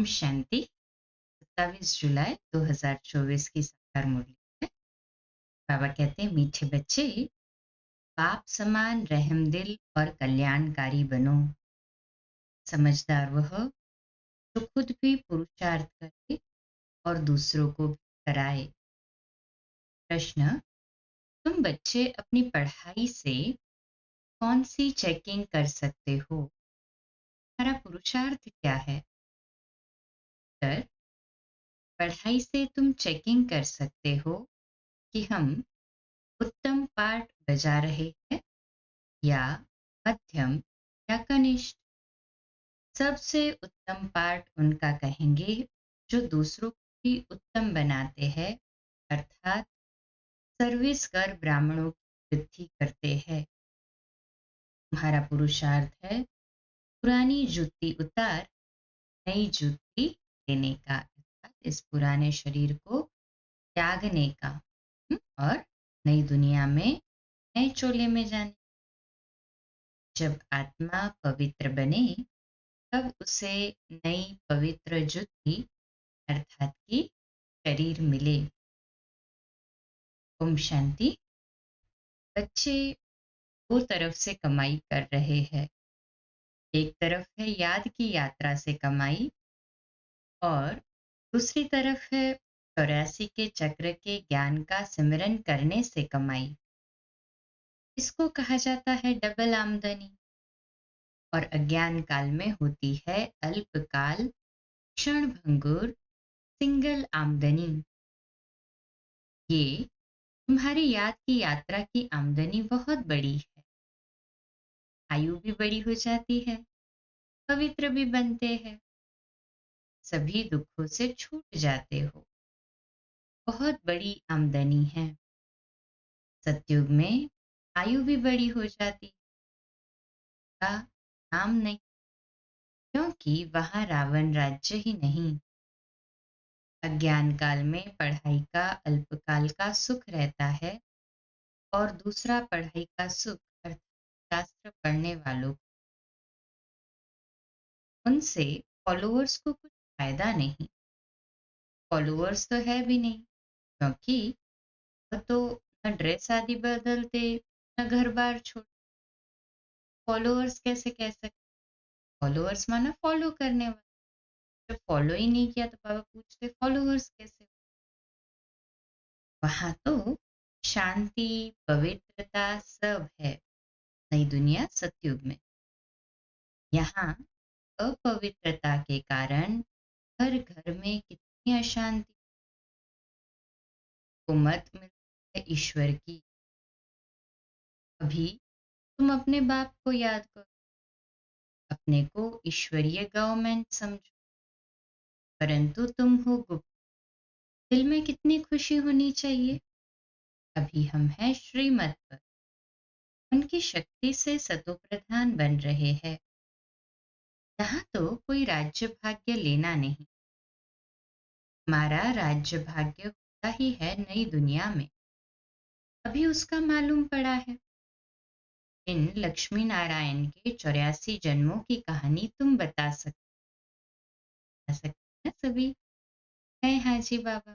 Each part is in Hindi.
ओम शांति। 27 जुलाई 2024 की साकार मुरली है। बाबा कहते हैं, मीठे बच्चे, बाप समान रहमदिल और कल्याणकारी बनो। समझदार वह जो खुद भी पुरुषार्थ करे और दूसरों को भी कराए। प्रश्न: तुम बच्चे अपनी पढ़ाई से कौन सी चेकिंग कर सकते हो? हमारा पुरुषार्थ क्या है? उत्तर: पढ़ाई से तुम चेकिंग कर सकते हो कि हम उत्तम पाठ बजा रहे हैं या मध्यम या कनिष्ठ। सबसे उत्तम पाठ उनका कहेंगे जो दूसरों को भी उत्तम बनाते हैं, अर्थात सर्विस कर ब्राह्मणों की वृद्धि करते हैं। तुम्हारा पुरुषार्थ है पुरानी जूती उतार नई जूती लेने का, अर्थात इस पुराने शरीर को त्यागने का और नई दुनिया में नए चोले में जाने। जब आत्मा पवित्र बने तब उसे नई पवित्र जुत्ती अर्थात कि शरीर मिले। ओम शांति। बच्चे दो तरफ से कमाई कर रहे हैं। एक तरफ है याद की यात्रा से कमाई और दूसरी तरफ है 84 के चक्र के ज्ञान का सिमरन करने से कमाई। इसको कहा जाता है डबल आमदनी। और अज्ञान काल में होती है अल्पकाल क्षण भंगुर सिंगल आमदनी। ये तुम्हारी याद की यात्रा की आमदनी बहुत बड़ी है। आयु भी बड़ी हो जाती है, पवित्र भी बनते हैं, सभी दुखों से छूट जाते हो। बहुत बड़ी आमदनी है। सतयुग में आयु भी बड़ी हो जाती का नाम नहीं, क्योंकि वहां रावण राज्य ही नहीं। अज्ञान काल में पढ़ाई का अल्पकाल का सुख रहता है और दूसरा पढ़ाई का सुख अर्थात शास्त्र पढ़ने वालों, उनसे फॉलोअर्स को कुछ फायदा नहीं। फॉलोअर्स तो है भी नहीं, क्योंकि वह तो न ड्रेस आदि बदलते न घर बार छोड़। फॉलोअर्स कैसे कह सकते? फॉलोअर्स माना फॉलो करने वाले। जब फॉलो ही नहीं किया तो बाबा पूछते फॉलोअर्स कैसे? वहां तो शांति पवित्रता सब है। नई दुनिया सतयुग में। यहाँ अपवित्रता के कारण हर घर में कितनी अशांति को मत मिलती है ईश्वर की। अभी तुम अपने बाप को याद करो, अपने को ईश्वरीय गवर्नमेंट समझो, परंतु तुम हो गुप्त। दिल में कितनी खुशी होनी चाहिए। अभी हम हैं श्रीमत पर, उनकी शक्ति से सतोप्रधान बन रहे हैं। यहाँ तो कोई राज्य भाग्य लेना नहीं। हमारा राज्य भाग्य होता ही है नई दुनिया में। अभी उसका मालूम पड़ा है। इन लक्ष्मी नारायण के 84 जन्मों की कहानी तुम बता सकते हैं सभी। है हाजी बाबा।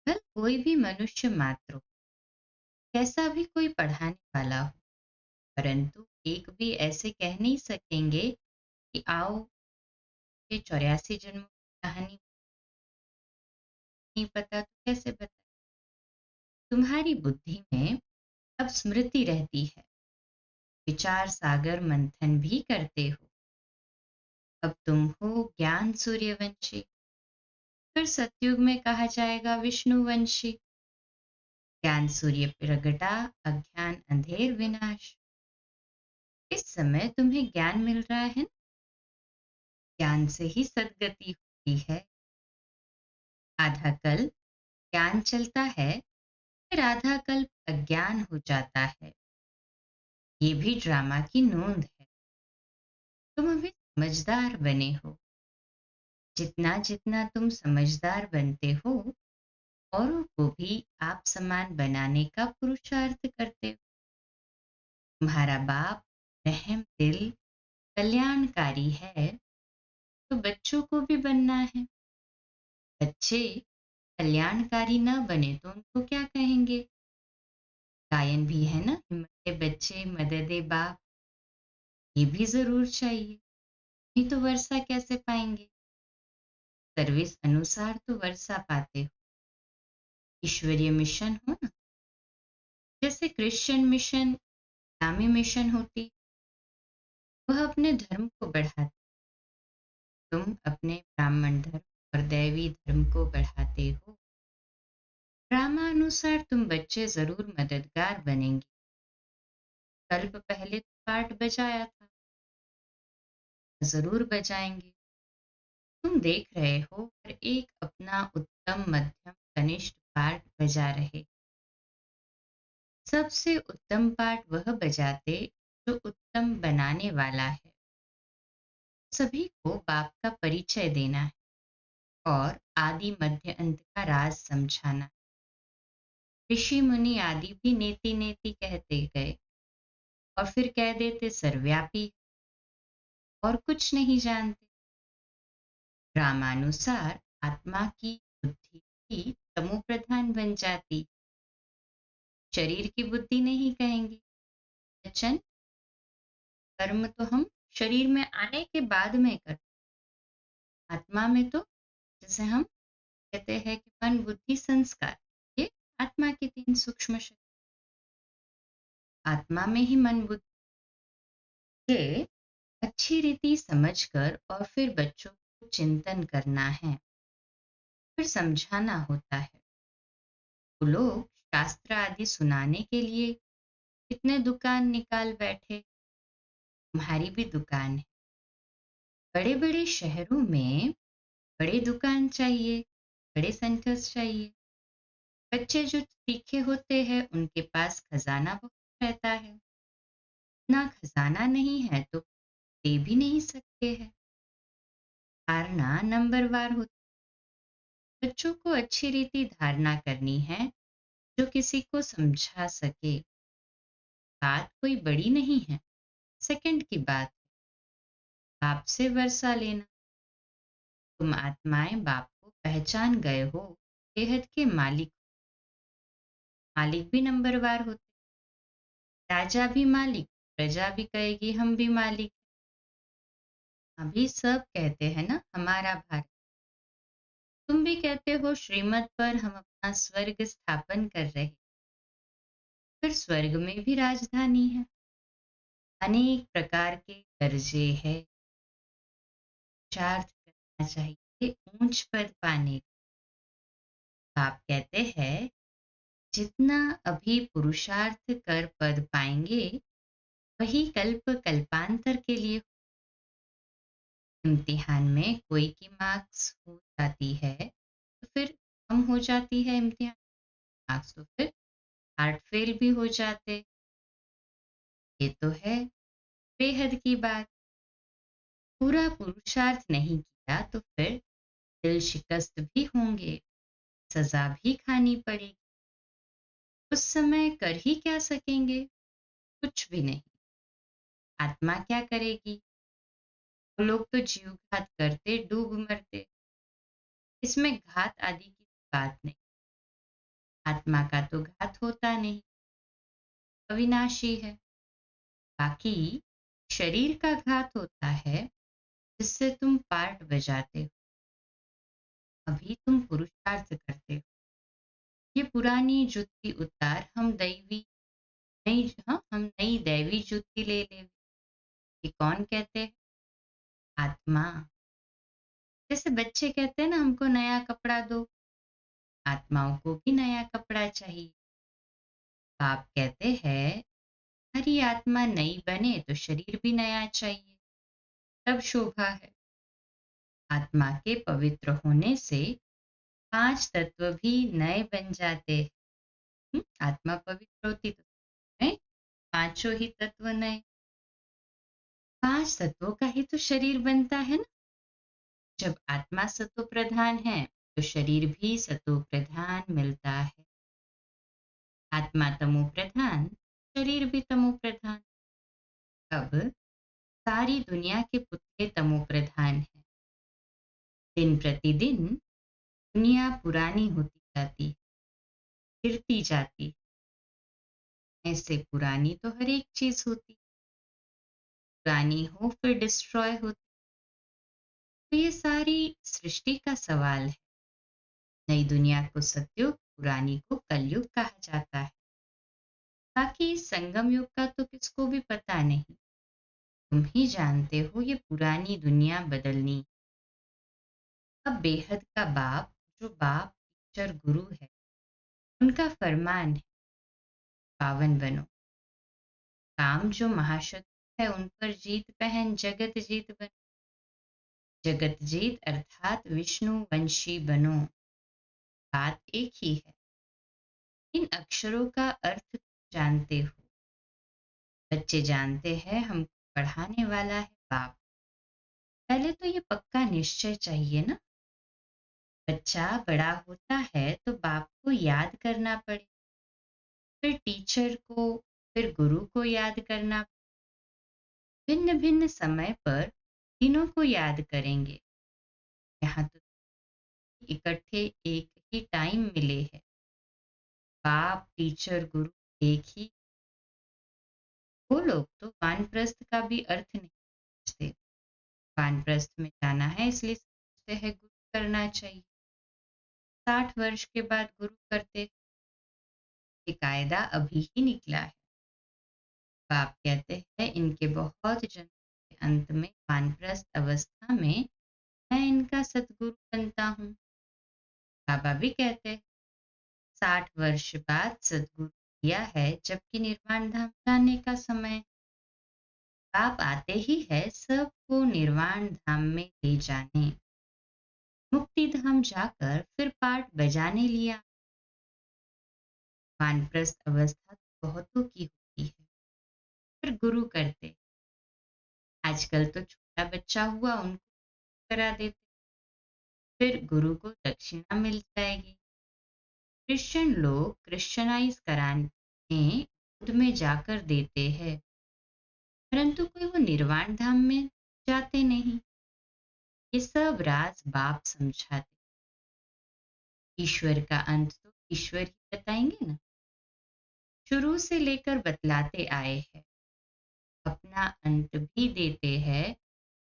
कल कोई भी मनुष्य मात्र हो, कैसा भी कोई पढ़ाने वाला हो, परंतु एक भी ऐसे कह नहीं सकेंगे कि आओ ये 84 जन्मों की कहानी नहीं पता तो कैसे बता। तुम्हारी बुद्धि में अब स्मृति रहती है, विचार सागर मंथन भी करते हो। अब तुम हो ज्ञान सूर्यवंशी, फिर सतयुग में कहा जाएगा विष्णुवंशी। ज्ञान सूर्य प्रगटा अज्ञान अंधेर विनाश। इस समय तुम्हें ज्ञान मिल रहा है, ज्ञान से ही सदगति होती है। आधा कल ज्ञान चलता है, फिर आधा कल्प अज्ञान हो जाता है। ये भी ड्रामा की नोंद है। तुम अभी समझदार बने हो। जितना जितना तुम समझदार बनते हो, औरों को भी आप समान बनाने का पुरुषार्थ करते हो। तुम्हारा बाप रहम दिल कल्याणकारी है, तो बच्चों को भी बनना है। बच्चे कल्याणकारी न बने तो उनको क्या कहेंगे? गायन भी है ना, हिम्मते बच्चे मददे बाप, ये भी ज़रूर चाहिए, नहीं तो वर्षा कैसे पाएँगे? सर्विस अनुसार तो वर्षा पाते हो, ईश्वरीय मिशन हो ना, जैसे क्रिश्चियन मिशन, इस्लामी मिशन होती, वह अपने धर्म को बढ़ाते, तुम अपने ब्राह्मण धर्म और दैवी धर्म को बढ़ाते हो। ड्रामानुसार तुम बच्चे ज़रूर मददगार बनेंगे। कल्प पहले तो पाठ बजाया था, ज़रूर बजाएँगे। तुम देख रहे हो हर एक अपना उत्तम मध्यम कनिष्ठ पाठ बजा रहे। सबसे उत्तम पाठ वह बजाते जो उत्तम बनाने वाला है। सभी को बाप का परिचय देना है और आदि मध्य अंत का राज समझाना। ऋषि मुनि आदि भी नेति नेति कहते गए और फिर कह देते सर्वव्यापी और कुछ नहीं जानते। रामानुसार आत्मा की बुद्धि ही तमो प्रधान बन जाती, शरीर की बुद्धि नहीं कहेंगे। वचन कर्म तो हम शरीर में आने के बाद में करते, आत्मा में तो जैसे हम कहते हैं कि मन बुद्धि संस्कार, ये आत्मा की तीन सूक्ष्म शक्ति, आत्मा में ही मन बुद्धि के अच्छी रीति समझकर और फिर बच्चों को चिंतन करना है, फिर समझाना होता है। वो लोग शास्त्र आदि सुनाने के लिए कितने दुकान निकाल बैठे, तुम्हारी भी दुकान है। बड़े बड़े शहरों में बड़े दुकान चाहिए, बड़े सेंटर्स चाहिए। बच्चे जो तीखे होते हैं उनके पास खजाना बहुत रहता है, ना खजाना नहीं है तो दे भी नहीं सकते हैं। धारणा नंबरवार होती, बच्चों को अच्छी रीति धारणा करनी है जो किसी को समझा सके। बात कोई बड़ी नहीं है, सेकंड की बात, बाप से वर्षा लेना। तुम आत्माएं बाप को पहचान गए हो, बेहद के मालिक। मालिक भी नंबरवार होते, राजा भी मालिक, प्रजा भी कहेगी हम भी मालिक। अभी सब कहते हैं ना हमारा भारत, तुम भी कहते हो श्रीमत पर हम अपना स्वर्ग स्थापन कर रहे, फिर स्वर्ग में भी राजधानी है, अनेक प्रकार के दर्जे है, पुरुषार्थ करना चाहिए ऊंच पद पाने का। आप कहते हैं जितना अभी पुरुषार्थ कर पद पाएंगे वही कल्प कल्पांतर के लिए। इम्तिहान में कोई की मार्क्स हो जाती है तो फिर कम हो जाती है इम्तिहान मार्क्स, तो फिर हार्ट फेल भी हो जाते, ये तो है बेहद की बात। पूरा पुरुषार्थ नहीं किया तो फिर दिल शिकस्त भी होंगे, सजा भी खानी पड़ेगी। उस समय कर ही क्या सकेंगे? कुछ भी नहीं। आत्मा क्या करेगी? वो लोग तो जीव घात करते डूब मरते, इसमें घात आदि की बात नहीं। आत्मा का तो घात होता नहीं, अविनाशी है। बाकी शरीर का घात होता है जिससे तुम पार्ट बजाते हो, अभी तुम पुरुषार्थ करते हो। ये पुरानी जुत्ती उतार, हम दैवी नई, हाँ हम नई दैवी जुत्ती ले ले, ये कौन कहते हैं? आत्मा। जैसे बच्चे कहते हैं ना हमको नया कपड़ा दो, आत्माओं को भी नया कपड़ा चाहिए। बाप कहते हैं हरी आत्मा नई बने तो शरीर भी नया चाहिए, तब शोभा है। आत्मा के पवित्र होने से पांच तत्व भी नए बन जाते हैं। आत्मा पवित्र होती तो नहीं, पांचों ही तत्व नए। पांच तत्वों का ही तो शरीर बनता है ना। जब आत्मा सतो प्रधान है तो शरीर भी सतो प्रधान मिलता है। आत्मा तमो प्रधान, शरीर भी तमो प्रधान। अब सारी दुनिया के पुतले तमो प्रधान है, दिन प्रतिदिन दुनिया पुरानी होती जाती, गिरती जाती। ऐसे पुरानी तो हर एक चीज होती, पुरानी हो फिर डिस्ट्रॉय होती। तो ये सारी सृष्टि का सवाल है। नई दुनिया को सतयुग, पुरानी को कलयुग कहा जाता है। बाकी संगम युग का तो किसको भी पता नहीं। तुम ही जानते हो ये पुरानी दुनिया बदलनी। अब बेहद का बाप, जो बाप टीचर गुरु है, उनका फरमान है, पावन बनो। काम जो महाशत्रु है उन पर जीत पहन जगत जीत बनो। जगत जीत अर्थात विष्णु वंशी बनो। बात एक ही है। इन अक्षरों का अर्थ जानते हो। बच्चे जानते हैं हमको पढ़ाने वाला है बाप। पहले तो ये पक्का निश्चय चाहिए ना। बच्चा बड़ा होता है तो बाप को याद करना पड़े, फिर टीचर को, फिर गुरु को याद करना। भिन्न भिन्न समय पर तीनों को याद करेंगे। यहाँ तो इकट्ठे एक ही टाइम मिले हैं। बाप टीचर गुरु एक ही। वो लोग तो वानप्रस्थ का भी अर्थ नहीं समझते। वानप्रस्थ में जाना है इसलिए सोचते हैं गुरु करना चाहिए। 60 वर्ष के बाद गुरु करते। ये कायदा अभी ही निकला है। बाप कहते हैं इनके बहुत जन्म के अंत में वानप्रस्थ अवस्था में मैं इनका सतगुरु बनता हूँ। बाबा भी कहते हैं 60 वर्ष बाद सदगुरु दिया है, जबकि निर्वाण धाम जाने का समय। बाप आते ही है सबको निर्वाण धाम में ले जाने। मुक्ति धाम जाकर फिर पाठ बजाने लिया। वानप्रस्थ अवस्था तो बहुतों की होती है, फिर गुरु करते। आजकल तो छोटा बच्चा हुआ उनको करा देते, फिर गुरु को दक्षिणा मिल जाएगी। क्रिश्चियन लोग क्रिश्चियनाइज कराने खुद में जाकर देते हैं, परंतु कोई वो निर्वाण धाम में जाते नहीं। ये सब राज बाप समझाते। ईश्वर का अंत तो ईश्वर ही बताएंगे ना। शुरू से लेकर बतलाते आए हैं, अपना अंत भी देते हैं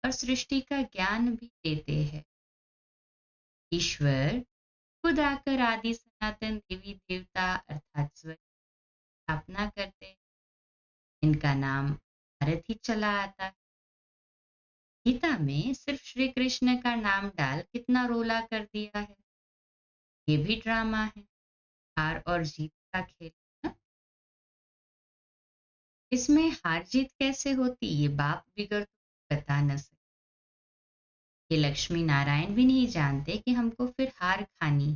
और सृष्टि का ज्ञान भी देते हैं। ईश्वर खुद आकर आदि सनातन देवी देवता अर्थात स्वर स्थापना करते। इनका नाम भारत ही चला आता है। गीता में सिर्फ श्री कृष्ण का नाम डाल कितना रोला कर दिया है। ये भी ड्रामा है, हार और जीत का खेल है। इसमें हार जीत कैसे होती ये बाप बिगड़ तो बता न सके। ये लक्ष्मी नारायण भी नहीं जानते कि हमको फिर हार खानी।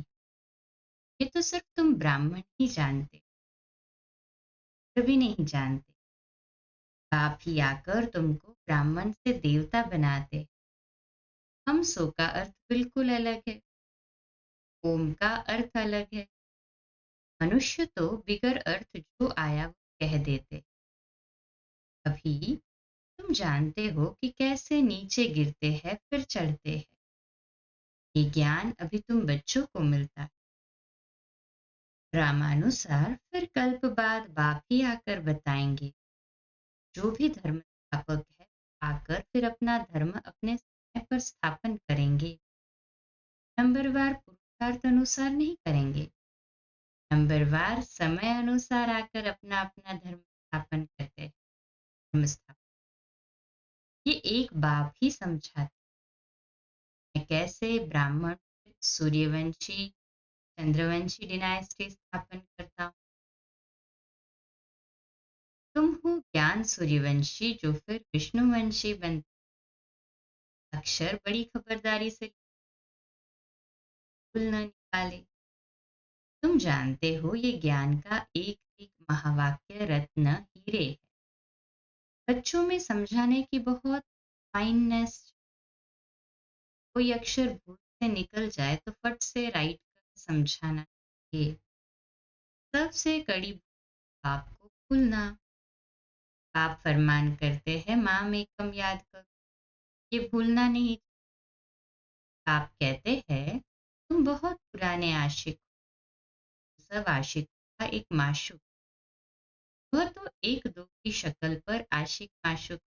ये तो सिर्फ तुम ब्राह्मण ही जानते, कभी नहीं जानते। बाप ही आकर तुमको ब्राह्मण से देवता बनाते। हम सो का अर्थ बिल्कुल अलग है, ओम का अर्थ अलग है। मनुष्य तो बिगर अर्थ जो आया वो कह देते। अभी तुम जानते हो कि कैसे नीचे गिरते हैं फिर चढ़ते हैं। ये ज्ञान अभी तुम बच्चों को मिलता है। रामानुसार फिर कल्प बाद बाप ही आकर बताएंगे। जो भी धर्म स्थापक है आकर फिर अपना धर्म अपने समय पर स्थापन करेंगे। नंबरवार पुरुषार्थ अनुसार नहीं करेंगे, नंबरवार समय अनुसार आकर अपना अपना धर्म स्थापन करते हैं। धर्म स्थापन ये एक बाप ही समझाते हैं कैसे ब्राह्मण सूर्यवंशी चंद्रवंशी डिनाइस्टी स्थापन करता हूँ। तुम हो ज्ञान सूर्यवंशी जो फिर विष्णुवंशी बनते। अक्षर बड़ी खबरदारी से भूल न निकाले। तुम जानते हो ये ज्ञान का एक एक महावाक्य रत्न हीरे है। बच्चों में समझाने की बहुत फाइननेस। कोई अक्षर भूल से निकल जाए तो फट से राइट कर समझाना चाहिए। सबसे कड़ी बाप को भूलना। बाप फरमान करते हैं माम एकम याद करो, ये भूलना नहीं। आप कहते हैं तुम बहुत पुराने आशिक हो, सब आशिकों का एक माशूक। वह तो एक दो की शक्ल पर आशिक माशूक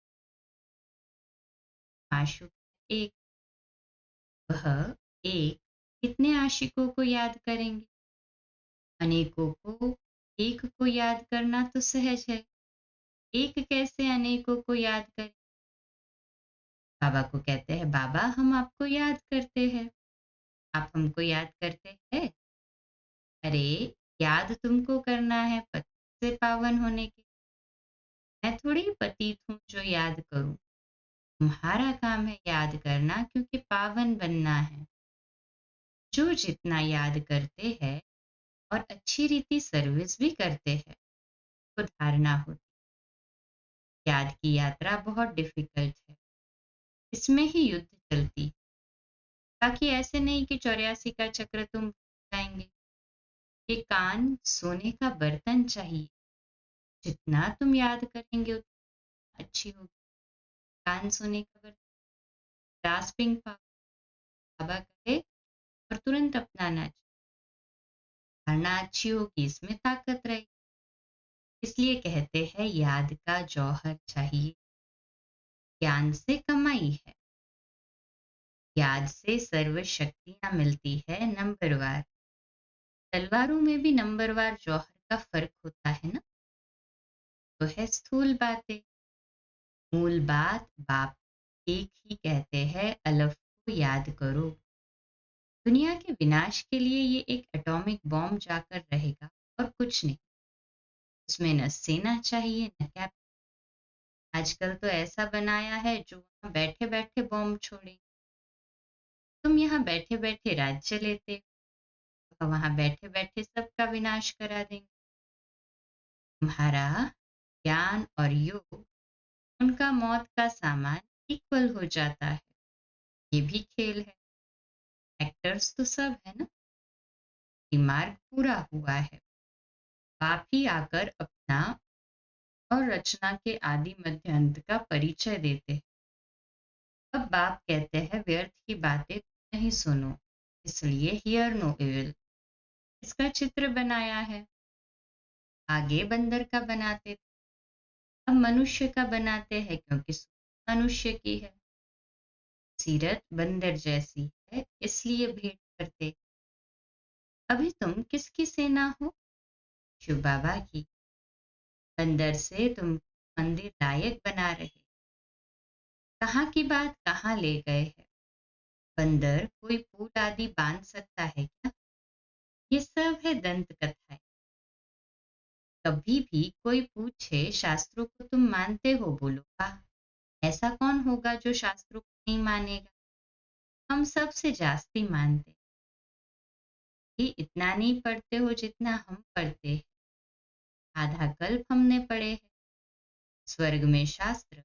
माशूक एक। वह एक कितने आशिकों को याद करेंगे? अनेकों को। एक को याद करना तो सहज है, एक कैसे अनेकों को याद करें? बाबा को कहते हैं, बाबा हम आपको याद करते हैं। आप हमको याद करते हैं? अरे, याद तुमको करना है पति से पावन होने के। मैं थोड़ी पतित हूँ जो याद करूँ। तुम्हारा काम है याद करना, क्योंकि पावन बनना है। जो जितना याद करते हैं और अच्छी रीति सर्विस भी करते हैं, तो धारणा होती। याद की यात्रा बहुत डिफिकल्ट है, इसमें ही युद्ध चलती। ताकि ऐसे नहीं कि 84 का चक्र तुम जाएंगे। ये कान सोने का बर्तन चाहिए, जितना तुम याद करेंगे उतना अच्छी होगी। कान सोने का बर्तन, ग्रास्पिंग पावर। बाबा कहे और तुरंत अपनाना चाहिए। धारणा अच्छी होगी, इसमें ताकत रहेगी। इसलिए कहते हैं याद का जौहर चाहिए। ज्ञान से कमाई है, याद से सर्व शक्तियां मिलती है नंबरवार। तलवारों में भी नंबरवार जौहर का फर्क होता है ना। तो है स्थूल बातें। मूल बात बाप एक ही कहते हैं, अलफ को याद करो। दुनिया के विनाश के लिए ये एक एटॉमिक बॉम्ब जाकर रहेगा और कुछ नहीं। उसमें न सेना चाहिए न कैप। आजकल तो ऐसा बनाया है जो वहां बैठे बैठे बॉम्ब छोड़े। तुम यहाँ बैठे बैठे राज्य लेते हो, वहां बैठे बैठे सबका विनाश करा देंगे। तुम्हारा ज्ञान और योग, उनका मौत का सामान इक्वल हो जाता है। ये भी खेल है। एक्टर्स तो सब है ना। दिमाग पूरा हुआ है। आप ही आकर अपना और रचना के आदि मध्य अंत का परिचय देते हैं। अब बाप कहते हैं व्यर्थ की बातें नहीं सुनो, इसलिए हियर नो इविल। इसका चित्र बनाया है। आगे बंदर का बनाते थे, अब मनुष्य का बनाते हैं, क्योंकि मनुष्य की है। सीरत बंदर जैसी है, इसलिए भेंट करते। अभी तुम किसकी सेना हो? शिव बाबा की। बंदर से तुम मंदिर लायक बना रहे। कहाँ की बात कहाँ ले गए हैं? बंदर कोई पुल आदि बांध सकता है क्या? ये सब है दंत कथाएं। कभी भी कोई पूछे शास्त्रों को तुम मानते हो, बोलो वाह। ऐसा कौन होगा जो शास्त्रों को नहीं मानेगा? हम सबसे जास्ती मानते। ये इतना नहीं पढ़ते हो जितना हम पढ़ते हैं। आधा कल्प हमने पढ़े हैं। स्वर्ग में शास्त्र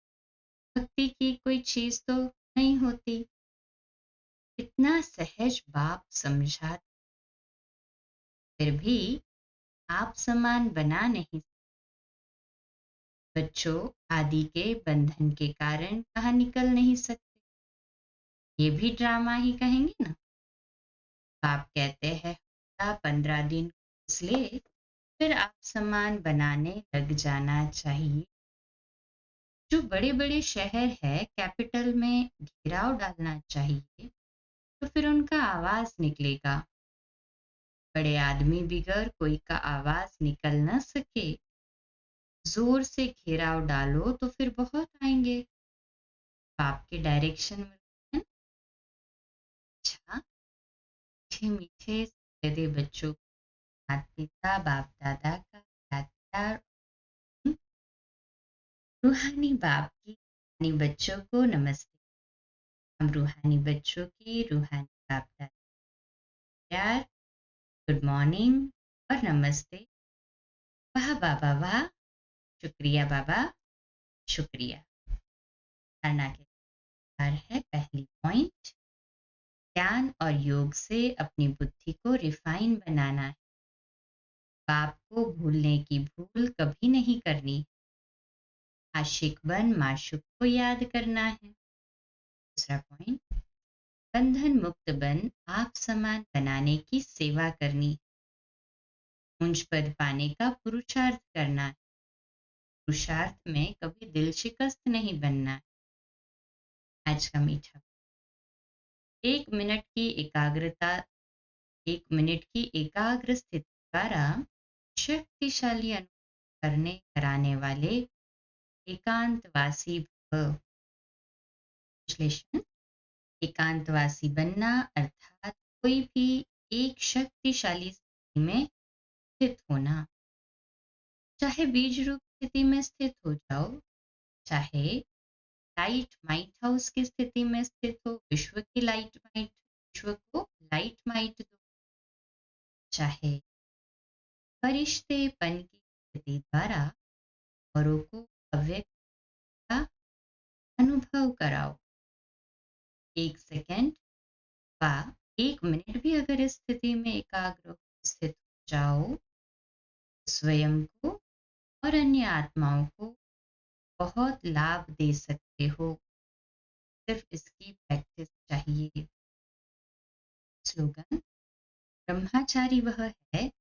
भक्ति की कोई चीज तो नहीं होती। इतना सहज बाप समझा, फिर भी आप समान बना नहीं। बच्चों आदि के बंधन के कारण कहाँ निकल नहीं सकते। ये भी ड्रामा ही कहेंगे ना। आप कहते हैं 15 दिन इसलिए फिर आप समान बनाने लग जाना चाहिए। जो बड़े बड़े शहर है, कैपिटल में घेराव डालना चाहिए, तो फिर उनका आवाज निकलेगा। बड़े आदमी बिगर कोई का आवाज निकल न सके। जोर से घेराव डालो तो फिर बहुत आएंगे। बाप के डायरेक्शन में है। अच्छा, मीठे मीठे दे बच्चों को माता पिता बाप दादा का याद प्यार। रूहानी बाप की रूहानी बच्चों को नमस्ते। हम रूहानी बच्चों की रूहानी बाप दादा प्यार, गुड मॉर्निंग और नमस्ते। वाह बाबा वाह, शुक्रिया बाबा, शुक्रिया। धारणा के अनुसार है पहली पॉइंट, ज्ञान और योग से अपनी बुद्धि को रिफाइन बनाना है। बाप को भूलने की भूल कभी नहीं करनी। आशिक बन माशूक को याद करना है। दूसरा पॉइंट, बंधन मुक्त बन आप समान बनाने की सेवा करनी, मुझ पद पाने का पुरुषार्थ करना है। पुरुषार्थ में कभी दिल शिकस्त नहीं बनना है। आज का मीठा, 1 मिनट की एकाग्रता, 1 मिनट की एकाग्र स्थिति द्वारा शक्तिशाली अनुभव करने कराने वाले एकांतवासी भव। विश्लेषण, एकांतवासी बनना अर्थात कोई भी एक शक्तिशाली स्थिति में स्थित होना, चाहे बीज रूप स्थिति में स्थित हो जाओ, चाहे लाइट माइट हाउस की स्थिति में स्थित हो, विश्व को लाइट माइट दो, चाहे फरिश्तेपन की स्थिति द्वारा औरों को अव्यक्त का अनुभव कराओ। 1 सेकंड व 1 मिनट भी अगर इस स्थिति में एकाग्र स्थित हो जाओ, स्वयं को और अन्य आत्माओं को बहुत लाभ दे सकते हो। सिर्फ इसकी प्रैक्टिस चाहिए। स्लोगन, ब्रह्मचारी वह है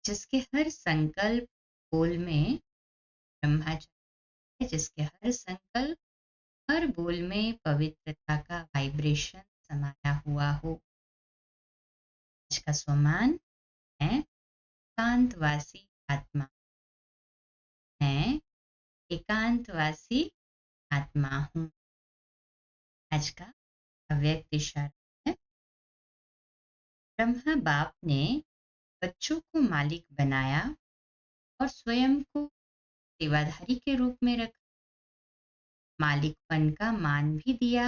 जिसके हर संकल्प बोल में, ब्रह्मचारी है जिसके हर संकल्प हर बोल में पवित्रता का वाइब्रेशन समाया हुआ हो। आज का स्वमान है एकांतवासी आत्मा, मैं एकांतवासी आत्मा हूँ। आज का अव्यक्त इशारा है, ब्रह्मा बाप ने बच्चों को मालिक बनाया और स्वयं को सेवाधारी के रूप में रखा। मालिकपन का मान भी दिया,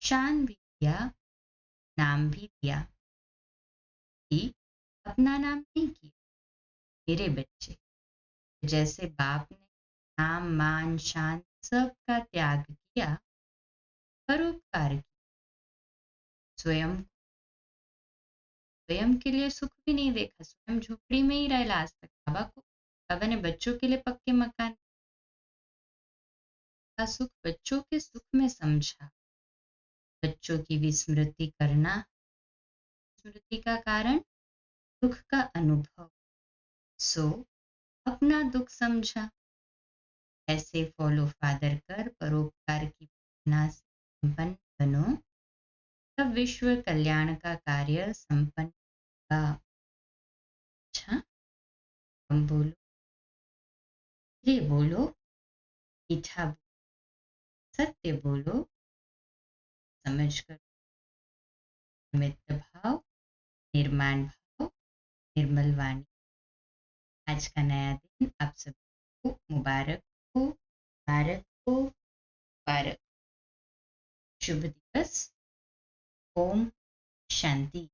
शान भी दिया, नाम भी दिया। कि अपना नाम नहीं किया, मेरे बच्चे, जैसे बाप ने नाम मान शान सब का त्याग किया, परोपकार किया, स्वयं स्वयं के लिए सुख भी नहीं देखा, स्वयं झोपड़ी में ही रह आज तक। बाबा ने बच्चों के लिए पक्के मकान का सुख बच्चों के सुख में समझा। बच्चों की विस्मृति करना, स्मृति का कारण दुख का अनुभव, सो अपना दुख समझा। ऐसे फॉलो फादर कर परोपकार की प्रेरणा से संपन्न बनो, तब विश्व कल्याण का कार्य संपन्न होगा। अच्छा, हम बोलो, ये बोलो, मीठा बोलो, सत्य बोलो, समझ कर मित्र भाव, निर्माण भाव, निर्मल वाणी। आज का नया दिन आप सभी को मुबारक हो, मुबारक हो, मुबारक। शुभ दिवस। ओम शांति।